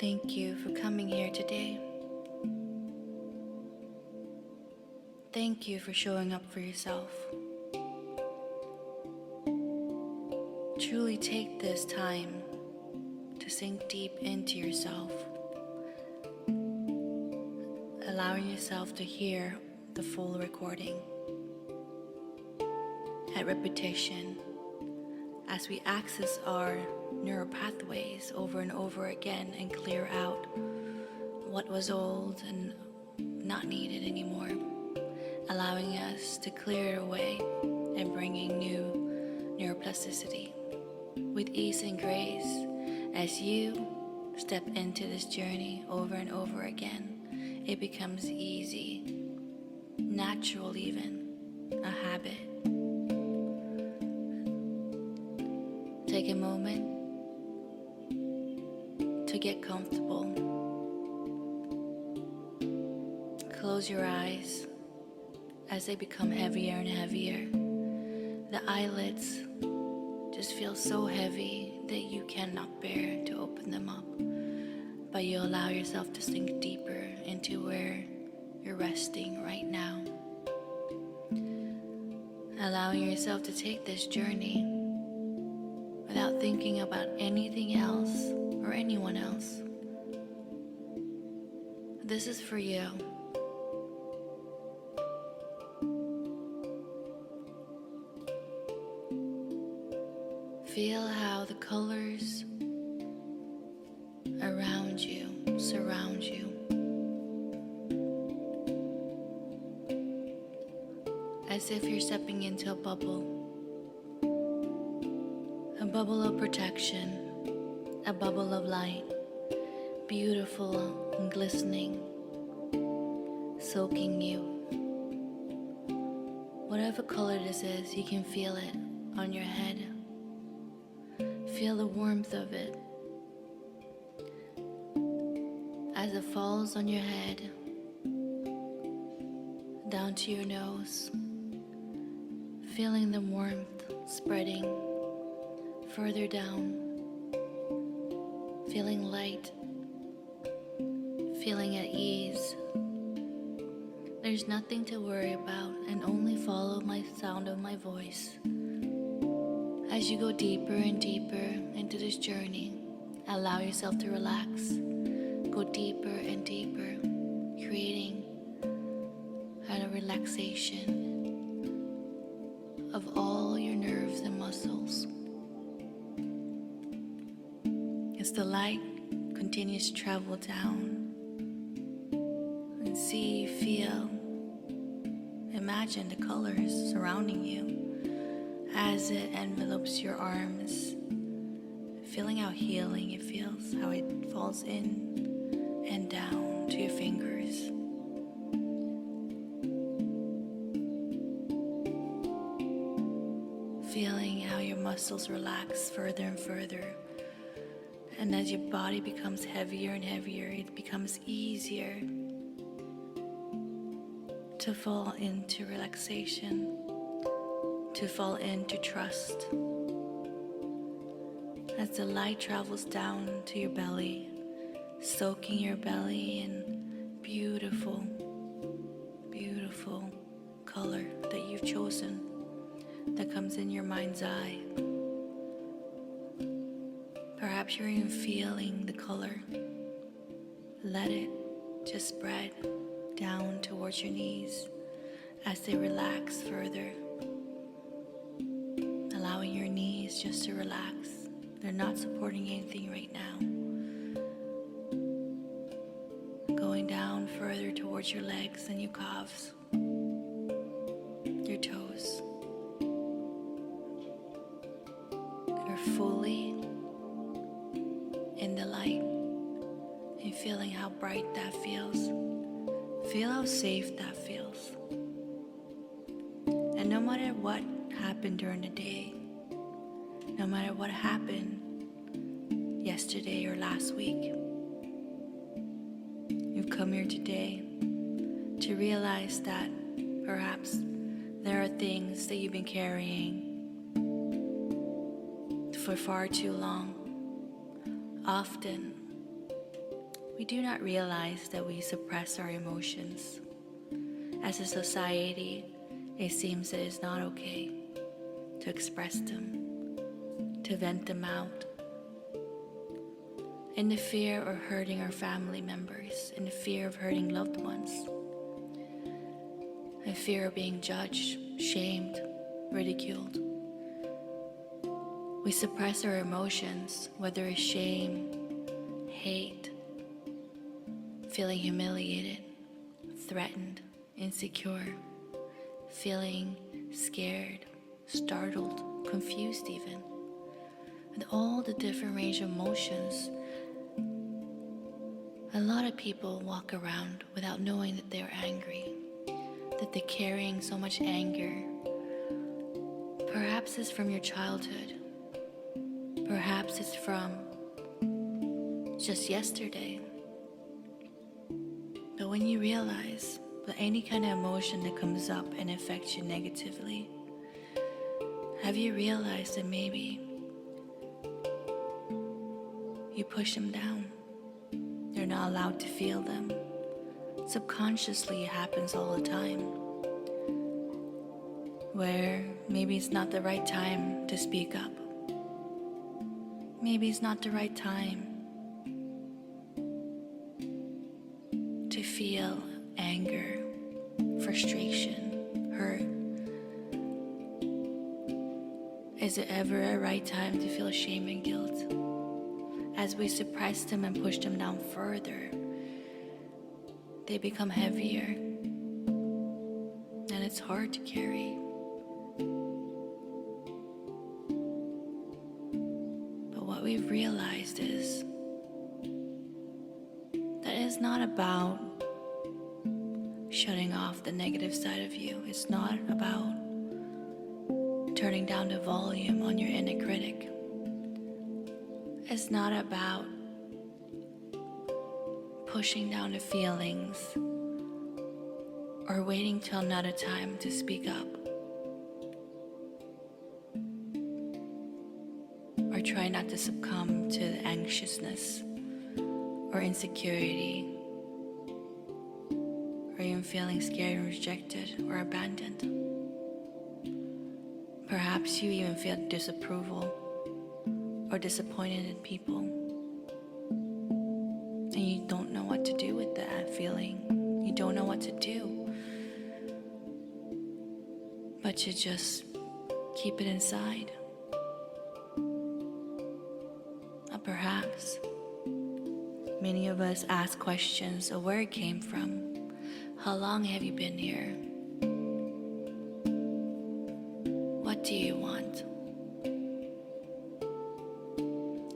Thank you for coming here today. Thank you for showing up for yourself. Truly take this time to sink deep into yourself, allowing yourself to hear the full recording. At repetition, as we access our neural pathways over and over again and clear out what was old and not needed anymore, allowing us to clear it away and bringing new neuroplasticity with ease and grace as you step into this journey over and over again. It becomes easy, natural even, a habit. Take a moment to get comfortable. Close your eyes as they become heavier and heavier. The eyelids just feel so heavy that you cannot bear to open them up, but you allow yourself to sink deeper into where you're resting right now. Allowing yourself to take this journey without thinking about anything else or anyone else. This is for you. Feel how the colors around you surround you. As if you're stepping into a bubble of protection, a bubble of light, beautiful and glistening, soaking you. Whatever color this is, you can feel it on your head. Feel the warmth of it as it falls on your head, down to your nose, feeling the warmth spreading further down, feeling light, feeling at ease. There's nothing to worry about, and only follow my sound of my voice. As you go deeper and deeper into this journey, allow yourself to relax. Go deeper and deeper, creating a relaxation of all your nerves and muscles. As the light continues to travel down, and see, feel, imagine the colors surrounding you as it envelopes your arms, feeling how healing it feels, how it falls in and down to your fingers. Feeling how your muscles relax further and further. And as your body becomes heavier and heavier, it becomes easier to fall into relaxation, to fall into trust. As the light travels down to your belly, soaking your belly in beautiful, beautiful color that you've chosen, that comes in your mind's eye. Perhaps you're even feeling the color. Let it just spread down towards your knees as they relax further. Allowing your knees just to relax. They're not supporting anything right now. Going down further towards your legs and your calves, your toes. You're fully in the light and feeling how bright that feels. Feel how safe that feels. And no matter what happened during the day, no matter what happened yesterday or last week, you've come here today to realize that perhaps there are things that you've been carrying for far too long. Often we do not realize that we suppress our emotions. As a society, it seems that it's not okay to express them, to vent them out, in the fear of hurting our family members, in the fear of hurting loved ones, in fear of being judged, shamed, ridiculed. We suppress our emotions, whether it's shame, hate, feeling humiliated, threatened, insecure, feeling scared, startled, confused even. With all the different range of emotions, a lot of people walk around without knowing that they're angry, that they're carrying so much anger. Perhaps it's from your childhood. Perhaps it's from just yesterday. But when you realize that any kind of emotion that comes up and affects you negatively, have you realized that maybe you push them down? They're not allowed to feel them. Subconsciously, it happens all the time. Where maybe it's not the right time to speak up. Maybe it's not the right time to feel anger, frustration, hurt. Is it ever a right time to feel shame and guilt? As we suppress them and push them down further, they become heavier, and it's hard to carry. But what we've realized is that it's not about shutting off the negative side of you. It's not about turning down the volume on your inner critic. It's not about pushing down the feelings or waiting till another time to speak up, or try not to succumb to the anxiousness or insecurity, or even feeling scared and rejected or abandoned. Perhaps you even feel disapproval or disappointed in people, and you don't know what to do with that feeling. You don't know what to do, but you just keep it inside. Or perhaps many of us ask questions of where it came from. How long have you been here? What do you want?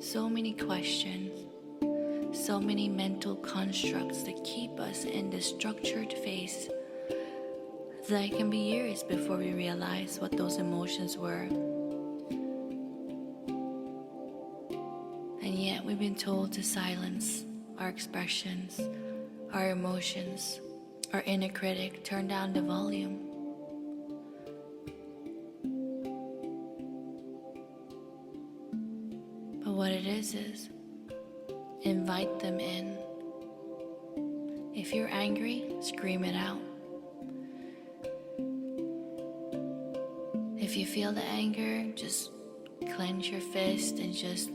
So many questions, so many mental constructs that keep us in this structured phase that it can be years before we realize what those emotions were. And yet we've been told to silence our expressions, our emotions, our inner critic, turn down the volume. But what it is invite them in. If you're angry, scream it out. If you feel the anger, just clench your fist and just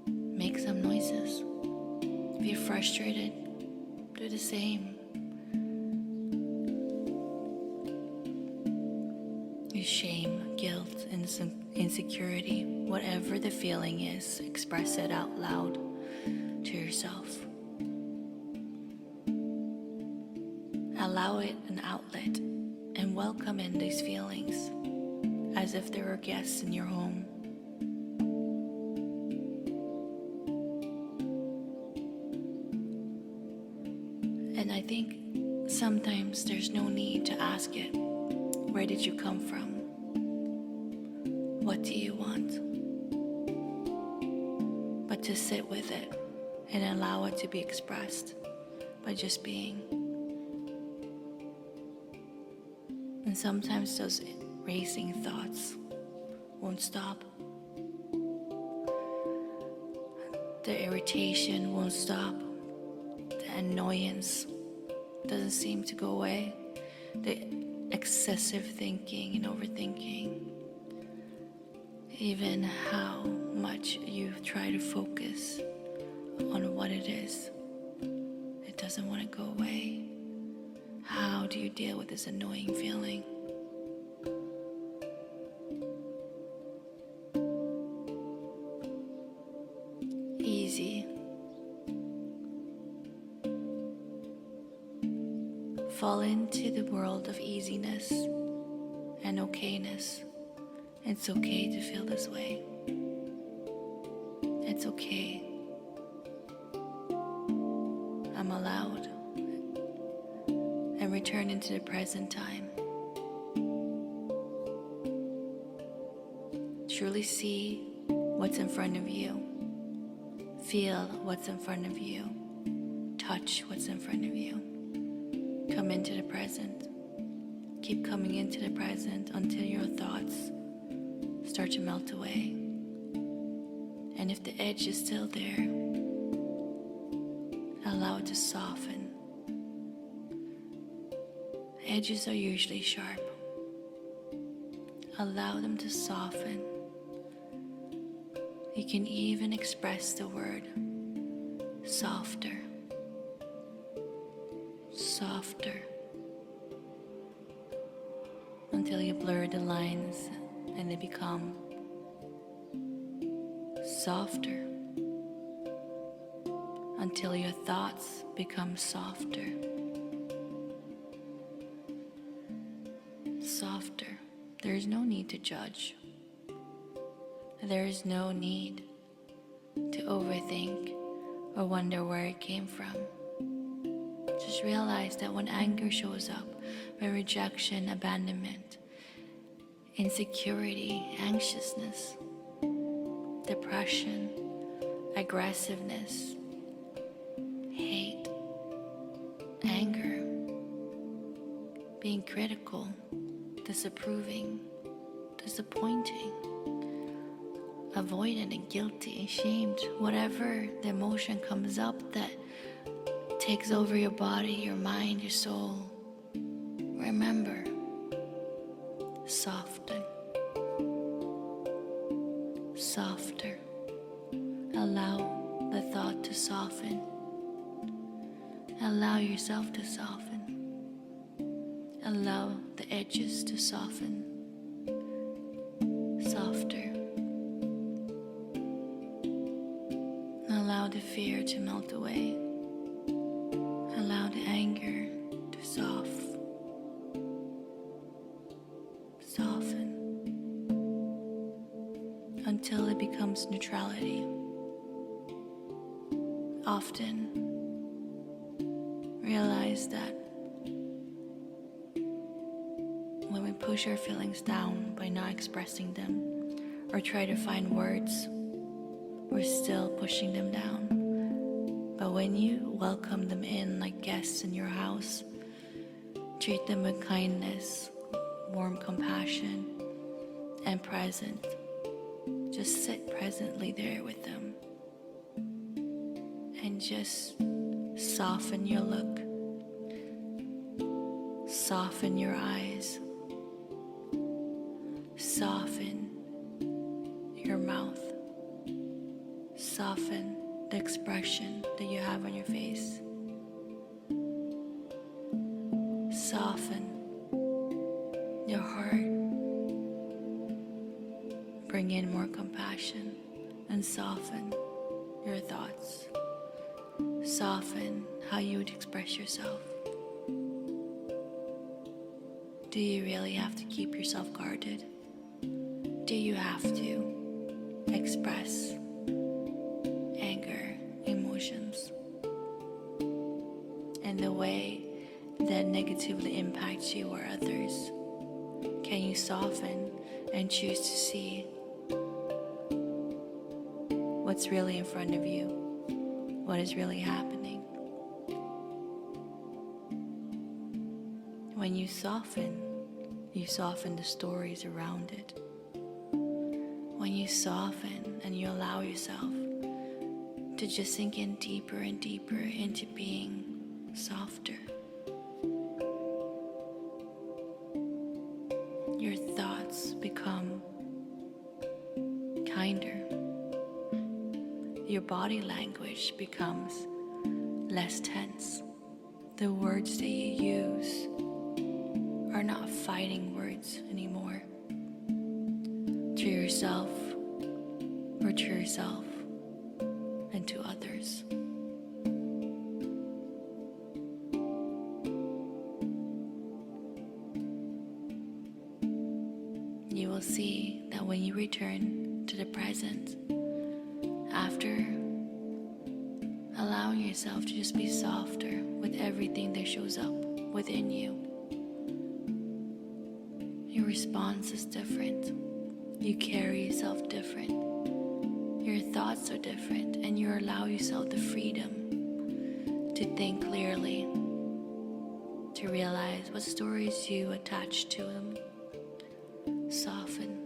make some noises. If you're frustrated, do the same. Your shame, guilt, and insecurity, whatever the feeling is, express it out loud to yourself. Allow it an outlet and welcome in these feelings as if they were guests in your home. And I think sometimes there's no need to ask it, where did you come from? What do you want? But to sit with it and allow it to be expressed by just being. And sometimes those racing thoughts won't stop. The irritation won't stop. The annoyance doesn't seem to go away. The excessive thinking and overthinking. Even how much you try to focus on what it is, it doesn't want to go away. How do you deal with this annoying feeling? Easy. Fall into the world of easiness and okayness. It's okay to feel this way. It's okay. I'm allowed. And return into the present time. Truly see what's in front of you. Feel what's in front of you. Touch what's in front of you. Come into the present. Keep coming into the present until your thoughts start to melt away. And if the edge is still there, allow it to soften. Edges are usually sharp. Allow them to soften. You can even express the word softer. Softer. Until you blur the lines and they become softer. Until your thoughts become softer. Softer. There is no need to judge. There is no need to overthink or wonder where it came from. Just realize that when anger shows up, when rejection, abandonment, insecurity, anxiousness, depression, aggressiveness, hate, anger, being critical, disapproving, disappointing, avoidant and guilty, ashamed, whatever the emotion comes up that takes over your body, your mind, your soul, remember, soften, softer. Allow the thought to soften. Allow yourself to soften. Allow the edges to soften. Softer. Allow the fear to melt away. Allow the anger to soften until it becomes neutrality. Often realize that when we push our feelings down by not expressing them or try to find words, we're still pushing them down. But when you welcome them in like guests in your house, treat them with kindness, warm compassion, and present. Just sit presently there with them. And just soften your look. Soften your eyes. Soften your mouth. Soften the expression that you have on your face. Soften your heart. Bring in more compassion and soften your thoughts. Soften how you would express yourself. Do you really have to keep yourself guarded? Do you have to express anger, emotions, in the way that negatively impacts you or others? Can you soften and choose to see what's really in front of you? What is really happening? When you soften the stories around it. When you soften and you allow yourself to just sink in deeper and deeper into being softer. Your thoughts become kinder. Your body language becomes less tense. The words that you use are not fighting words anymore to yourself or to yourself and to others. You will see that when you return to the present, after allowing yourself to just be softer with everything that shows up within you, your response is different. You carry yourself different. Your thoughts are different, and you allow yourself the freedom to think clearly, to realize what stories you attach to them. Soften.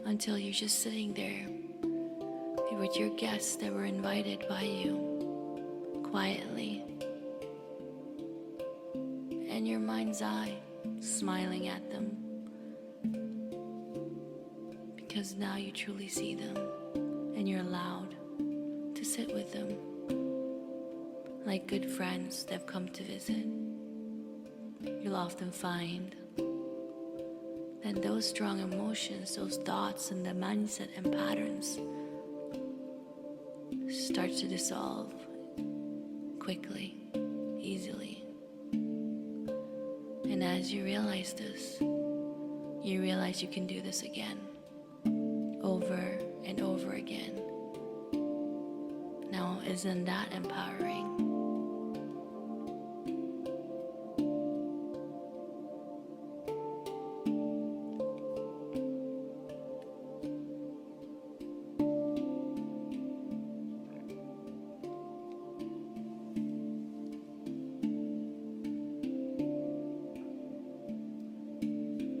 Until you're just sitting there with your guests that were invited by you, quietly, in your mind's eye, smiling at them, because now you truly see them and you're allowed to sit with them like good friends that have come to visit. You'll often find that those strong emotions, those thoughts and the mindset and patterns start to dissolve quickly, easily. And as you realize this, you realize you can do this again, over and over again. Now, isn't that empowering?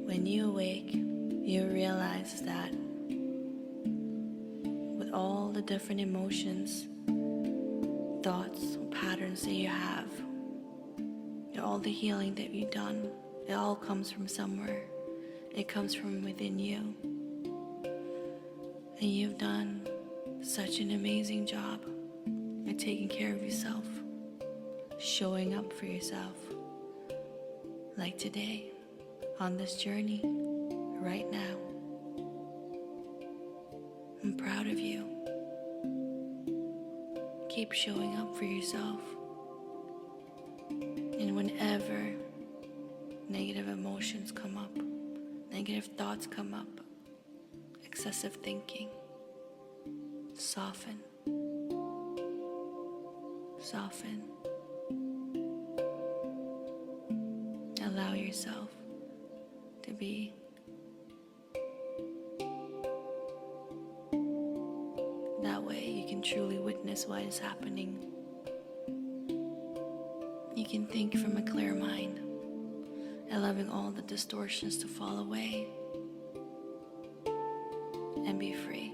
When you awake, you realize that with all the different emotions, thoughts, patterns that you have, all the healing that you've done, it all comes from somewhere. It comes from within you. And you've done such an amazing job at taking care of yourself, showing up for yourself, like today, on this journey, right now. I'm proud of you. Keep showing up for yourself. And whenever negative emotions come up, negative thoughts come up, excessive thinking, soften. Soften. Allow yourself to be that way. You can truly witness what is happening. You can think from a clear mind, allowing all the distortions to fall away and be free.